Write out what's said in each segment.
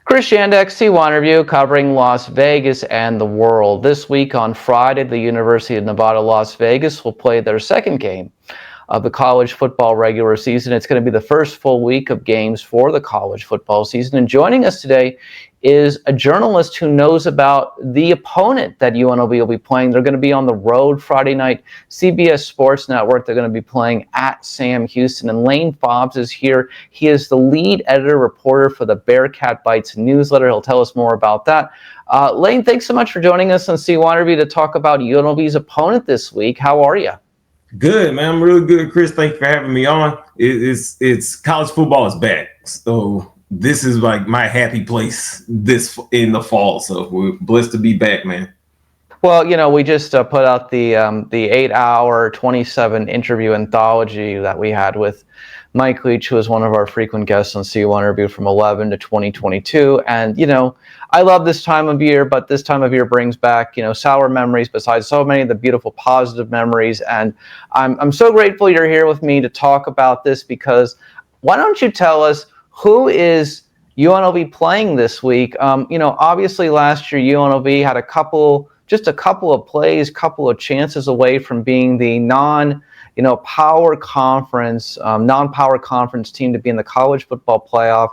Chris Yandex, C1 Review, covering Las Vegas and the world. This week on Friday, the University of Nevada, Las Vegas will play their second game of the college football regular season. It's going to be the first full week of games for the college football season. And joining us today is a journalist who knows about the opponent that UNLV will be playing. They're going to be on the road Friday night, CBS Sports Network. They're going to be playing at Sam Houston. And Lane Fobbs is here. He is the lead editor reporter for the Bearkatbites newsletter. He'll tell us more about that. Lane, thanks so much for joining us on C1 Review to talk about UNLV's opponent this week. How are you? Good, man. I'm really good, Chris. Thank you for having me on. It's college football is back, so this is like my happy place this in the fall. So we're blessed to be back, man. Well, we just put out the 8-hour 27 interview anthology that we had with Mike Leach, who is one of our frequent guests on C1 Review from 11 to 2022. And, I love this time of year, but this time of year brings back, sour memories besides so many of the beautiful positive memories. And I'm so grateful you're here with me to talk about this, because why don't you tell us who is UNLV playing this week? Obviously last year UNLV had a couple of plays, couple of chances away from being the non-power conference team to be in the college football playoff.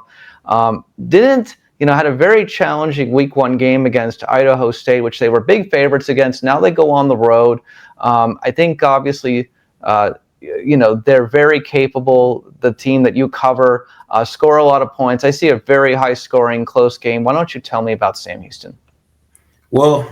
Had a very challenging week one game against Idaho State, which they were big favorites against. Now they go on the road. I think obviously, they're very capable. The team that you cover score a lot of points. I see a very high scoring, close game. Why don't you tell me about Sam Houston? Well,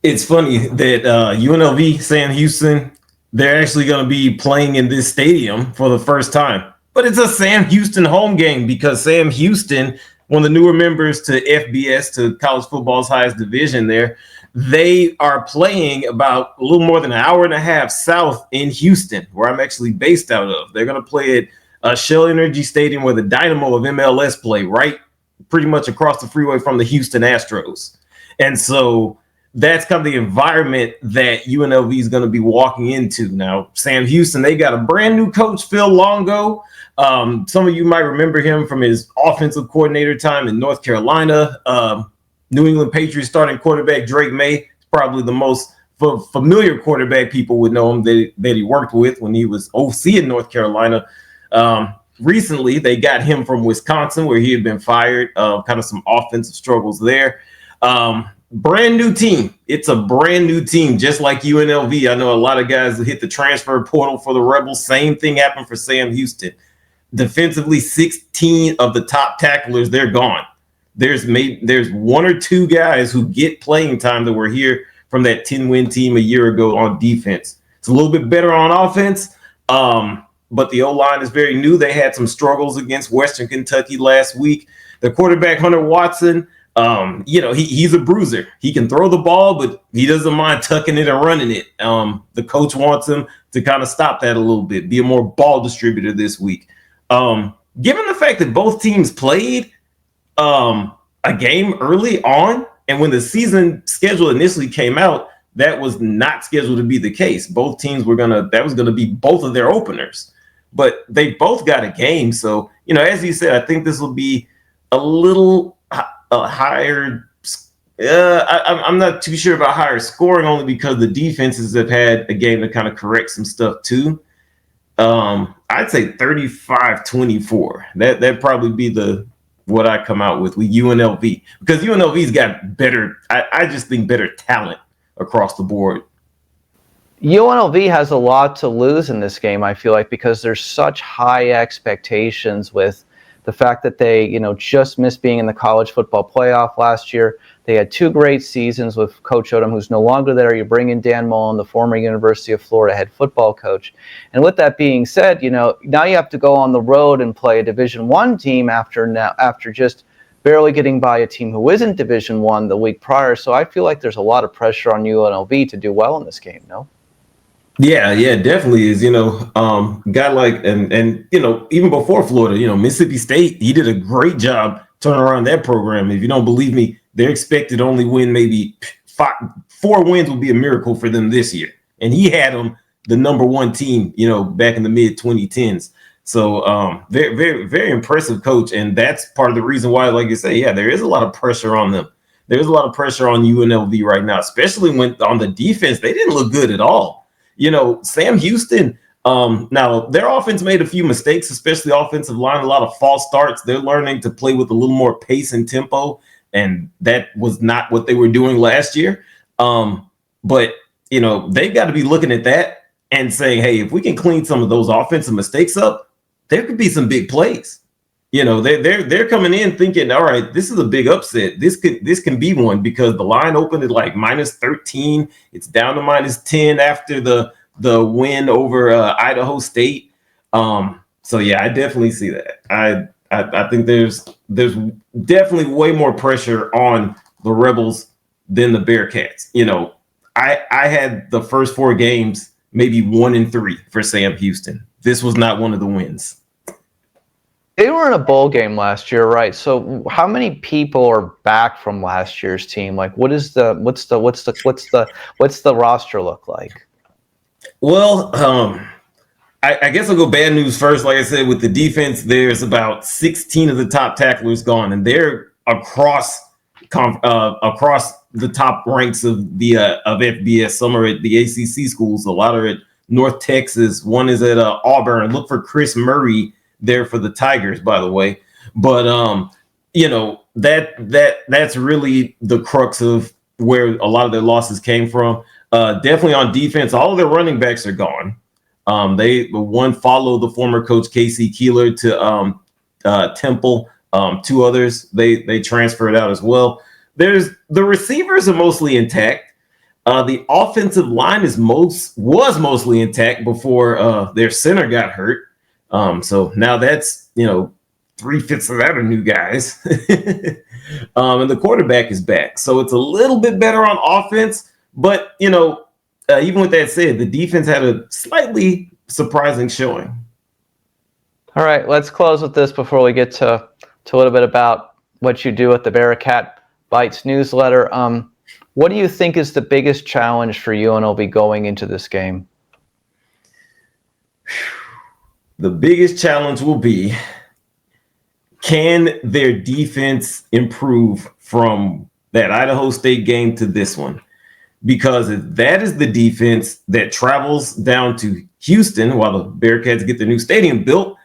it's funny that UNLV, Sam Houston, they're actually going to be playing in this stadium for the first time. But it's a Sam Houston home game because Sam Houston, one of the newer members to FBS, to college football's highest division there, they are playing about a little more than an hour and a half south in Houston, where I'm actually based out of. They're going to play at Shell Energy Stadium, where the Dynamo of MLS play, right pretty much across the freeway from the Houston Astros. And so that's kind of the environment that UNLV is going to be walking into. Now, Sam Houston, they got a brand new coach, Phil Longo. Some of you might remember him from his offensive coordinator time in North Carolina. New England Patriots starting quarterback Drake May is probably the most familiar quarterback people would know him that he worked with when he was OC in North Carolina. Recently, they got him from Wisconsin, where he had been fired. Kind of some offensive struggles there. Brand new team. It's a brand new team, just like UNLV. I know a lot of guys hit the transfer portal for the Rebels. Same thing happened for Sam Houston. Defensively, 16 of the top tacklers, they're gone. There's one or two guys who get playing time that were here from that 10-win team a year ago on defense. It's a little bit better on offense, but the O-line is very new. They had some struggles against Western Kentucky last week. The quarterback, Hunter Watson, he's a bruiser. He can throw the ball, but he doesn't mind tucking it and running it. The coach wants him to kind of stop that a little bit, be a more ball distributor this week. Given the fact that both teams played a game early on, and when the season schedule initially came out, that was not scheduled to be the case. Both teams that was gonna be both of their openers, but they both got a game. So, as you said, I think this will be a little higher. I'm not too sure about higher scoring, only because the defenses have had a game to kind of correct some stuff too. I'd say 35-24. That'd probably be what I come out with UNLV, because UNLV's got better. I just think better talent across the board. UNLV has a lot to lose in this game, I feel like, because there's such high expectations with the fact that they, just missed being in the college football playoff last year. They had two great seasons with Coach Odom, who's no longer there. You bring in Dan Mullen, the former University of Florida head football coach. And with that being said, now you have to go on the road and play a Division I team after just barely getting by a team who isn't Division I the week prior. So I feel like there's a lot of pressure on UNLV to do well in this game, no? Yeah, definitely is. Guy like and even before Florida, Mississippi State, he did a great job turning around that program. If you don't believe me, they're expected to only win maybe 4 wins would be a miracle for them this year, and he had them the number one team, back in the mid 2010s. So very, very, very impressive coach. And that's part of the reason why, like you say, yeah, there is a lot of pressure on them. There's a lot of pressure on UNLV right now, especially when on the defense, they didn't look good at all. Sam Houston, now their offense made a few mistakes, especially offensive line, a lot of false starts. They're learning to play with a little more pace and tempo, and that was not what they were doing last year. But they've got to be looking at that and saying, hey, if we can clean some of those offensive mistakes up, there could be some big plays. They're coming in thinking, all right, this is a big upset. This can be one, because the line opened at like -13. It's down to -10 after the win over Idaho State. So yeah, I definitely see that. I think there's definitely way more pressure on the Rebels than the Bearcats. I had the first 4 games maybe 1-3 for Sam Houston. This was not one of the wins. They were in a bowl game last year, right? So how many people are back from last year's team? Like, what's the roster look like? Well, I guess I'll go bad news first. Like I said, with the defense, there's about 16 of the top tacklers gone, and they're across the top ranks of FBS. Some are at the ACC schools, a lot are at North Texas. One is at Auburn. Look for Chris Murray there for the Tigers, by the way. But that's really the crux of where a lot of their losses came from. Definitely on defense, all of their running backs are gone. One followed the former coach Casey Keeler to Temple. 2 others they transferred out as well. The receivers are mostly intact. The offensive line was mostly intact before their center got hurt. So now that's 3/5 of that are new guys. And the quarterback is back, so it's a little bit better on offense. But even with that said, the defense had a slightly surprising showing. All right, let's close with this before we get to a little bit about what you do at the Bearkatbites newsletter. What do you think is the biggest challenge for UNLV going into this game? The biggest challenge will be, can their defense improve from that Idaho State game to this one? Because if that is the defense that travels down to Houston while the Bearcats get the new stadium built,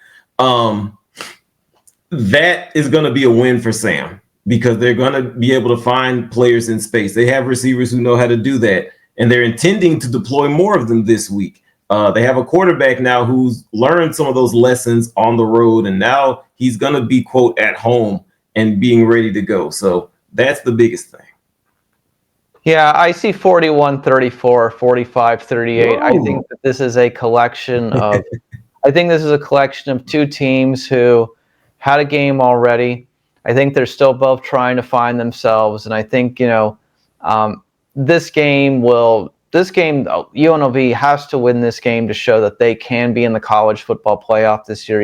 that is going to be a win for Sam, because they're going to be able to find players in space. They have receivers who know how to do that, and they're intending to deploy more of them this week. They have a quarterback now who's learned some of those lessons on the road, and now he's going to be, quote, at home and being ready to go. So that's the biggest thing. Yeah, I see 41-34, 45-38. I think that this is a collection of two teams who had a game already. I think they're still both trying to find themselves, and I think this game, UNLV has to win this game to show that they can be in the college football playoff this year.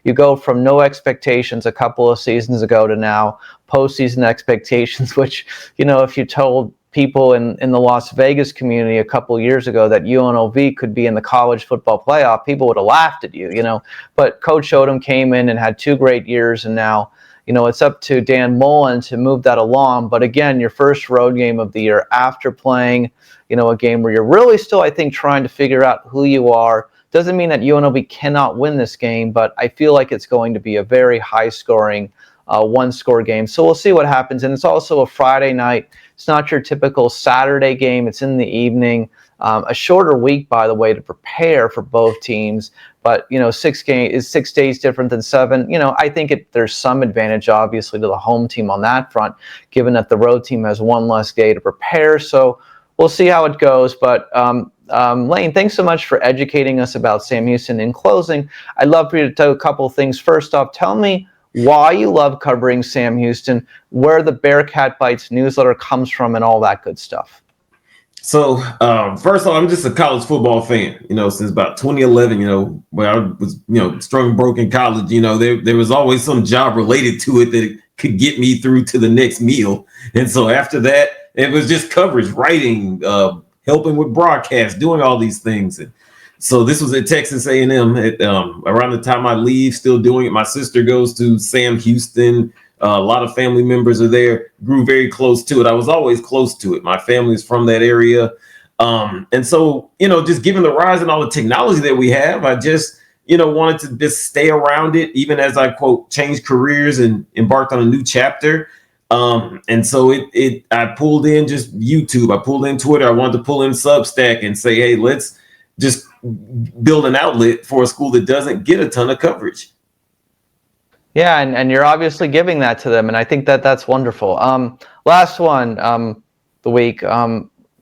You go from no expectations a couple of seasons ago to now postseason expectations, which, if you told people in the Las Vegas community a couple of years ago that UNLV could be in the college football playoff, people would have laughed at you, But Coach Odom came in and had 2 great years, and now, it's up to Dan Mullen to move that along. But again, your first road game of the year after playing, a game where you're really still, I think, trying to figure out who you are. Doesn't mean that UNLV cannot win this game, but I feel like it's going to be a very high-scoring, one-score game. So we'll see what happens. And it's also a Friday night. It's not your typical Saturday game. It's in the evening. A shorter week, by the way, to prepare for both teams. But 6 days different than 7. I think there's some advantage, obviously, to the home team on that front, given that the road team has 1 less day to prepare. So we'll see how it goes. But Lane, thanks so much for educating us about Sam Houston. In closing, I'd love for you to tell a couple of things. First off, tell me why you love covering Sam Houston, where the Bearkatbites newsletter comes from, and all that good stuff. So, first of all, I'm just a college football fan, since about 2011, when I was, strung broke in college, there was always some job related to it that could get me through to the next meal. And so after that, it was just coverage, writing, helping with broadcast, doing all these things. And So this was at Texas A&M at around the time I leave, still doing it. My sister goes to Sam Houston. A lot of family members are there. Grew very close to it. I was always close to it. My family is from that area. And so, just given the rise and all the technology that we have, I just, wanted to just stay around it, even as I, quote, changed careers and embarked on a new chapter. And so I pulled in just YouTube. I pulled in Twitter. I wanted to pull in Substack and say, hey, let's just build an outlet for a school that doesn't get a ton of coverage. Yeah, and you're obviously giving that to them, and I think that's wonderful. Last one, the week.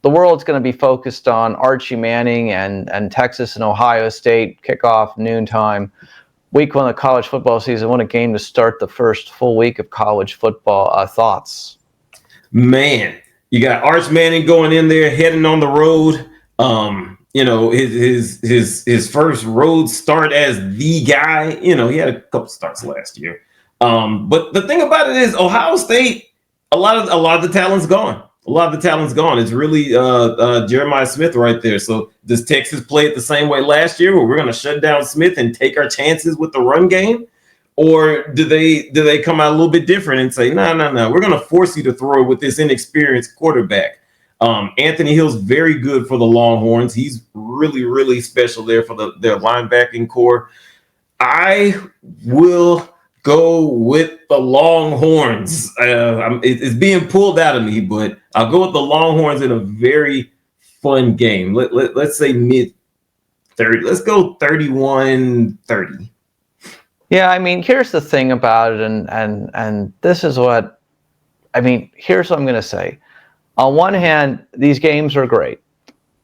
The world's going to be focused on Archie Manning and Texas and Ohio State kickoff noontime. Week one of the college football season. What a game to start the first full week of college football. Thoughts? Man, you got Arch Manning going in there, heading on the road. His first road start as the guy. He had a couple starts last year. But the thing about it is Ohio State, a lot of the talent's gone. It's really Jeremiah Smith right there. So does Texas play it the same way last year, where we're going to shut down Smith and take our chances with the run game? Or do they come out a little bit different and say, no, we're going to force you to throw it with this inexperienced quarterback? Anthony Hill's very good for the Longhorns. He's really, really special there for their linebacking core. I will go with the Longhorns. It's being pulled out of me, but I'll go with the Longhorns in a very fun game. Let's say mid-30. Let's go 31-30. Yeah, I mean, here's the thing about it, and this is what, here's what I'm going to say. On one hand, these games are great.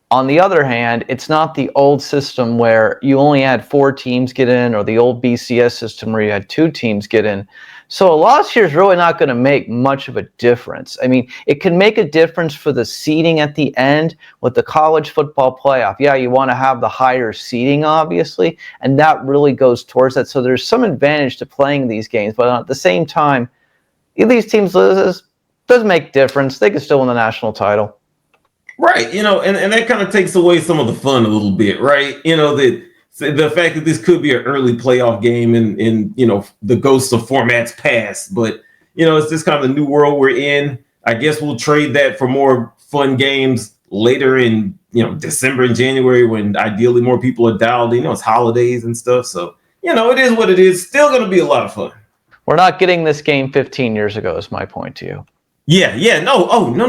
On the other hand, it's not the old system where you only had 4 teams get in, or the old BCS system where you had 2 teams get in. So a loss here is really not going to make much of a difference. It can make a difference for the seeding at the end with the college football playoff. Yeah, you want to have the higher seeding, obviously, and that really goes towards that. So there's some advantage to playing these games, but at the same time, if these teams lose, doesn't make difference. They can still win the national title. Right. And that kind of takes away some of the fun a little bit, right? That the fact that this could be an early playoff game in the ghosts of formats past, but it's just kind of the new world we're in. I guess we'll trade that for more fun games later in December and January, when ideally more people are dialed in. It's holidays and stuff. So it is what it is. Still going to be a lot of fun. We're not getting this game 15 years ago is my point to you. Yeah, no. Oh, no.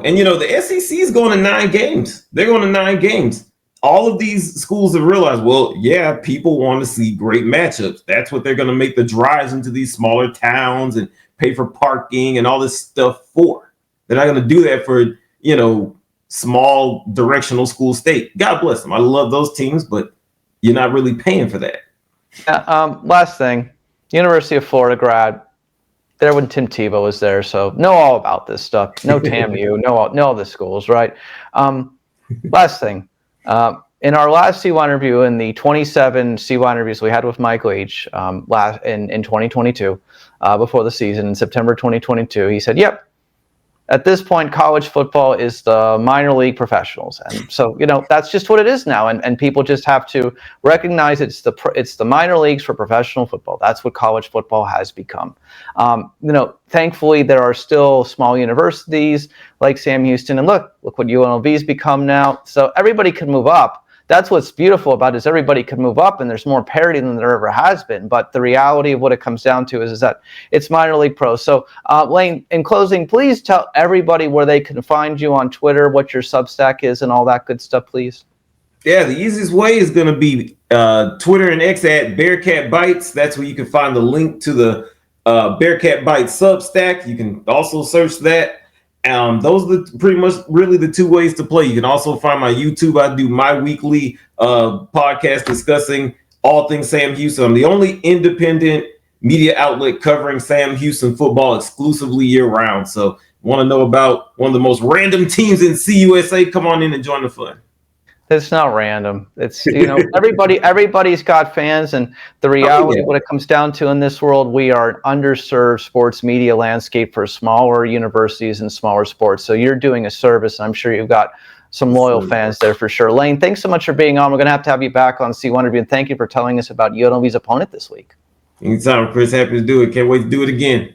And, the SEC is going to 9 games. They're going to 9 games. All of these schools have realized, well, yeah, people want to see great matchups. That's what they're going to make the drives into these smaller towns and pay for parking and all this stuff for. They're not going to do that for, small directional school state. God bless them. I love those teams, but you're not really paying for that. Last thing, University of Florida grad. There when Tim Tebow was there, so know all about this stuff. No TAMU, know all the schools, right? Last thing, in our last CY interview, in the 27 CY interviews we had with Mike Leach in 2022, before the season in September 2022, he said, "Yep, at this point, college football is the minor league professionals," and so that's just what it is now, and people just have to recognize it's the minor leagues for professional football. That's what college football has become. Thankfully, there are still small universities like Sam Houston, and look what UNLV's become now. So everybody can move up. That's what's beautiful about it, is everybody can move up, and there's more parity than there ever has been. But the reality of what it comes down to is that it's minor league pro. So, Lane, in closing, please tell everybody where they can find you on Twitter, what your Substack is, and all that good stuff, please. Yeah, the easiest way is going to be Twitter and X at Bearkatbites. That's where you can find the link to the Bearkatbites Substack. You can also search that. Those are pretty much really the 2 ways to play. You can also find my YouTube. I do my weekly podcast discussing all things Sam Houston. I'm the only independent media outlet covering Sam Houston football exclusively year round. So want to know about one of the most random teams in CUSA? Come on in and join the fun. It's not random. It's, everybody's got fans, and the reality of what it comes down to in this world, we are an underserved sports media landscape for smaller universities and smaller sports. So you're doing a service. I'm sure you've got some loyal fans there for sure. Lane, thanks so much for being on. We're going to have you back on C1 Interview, and thank you for telling us about UNLV's opponent this week. Anytime, Chris. Happy to do it. Can't wait to do it again.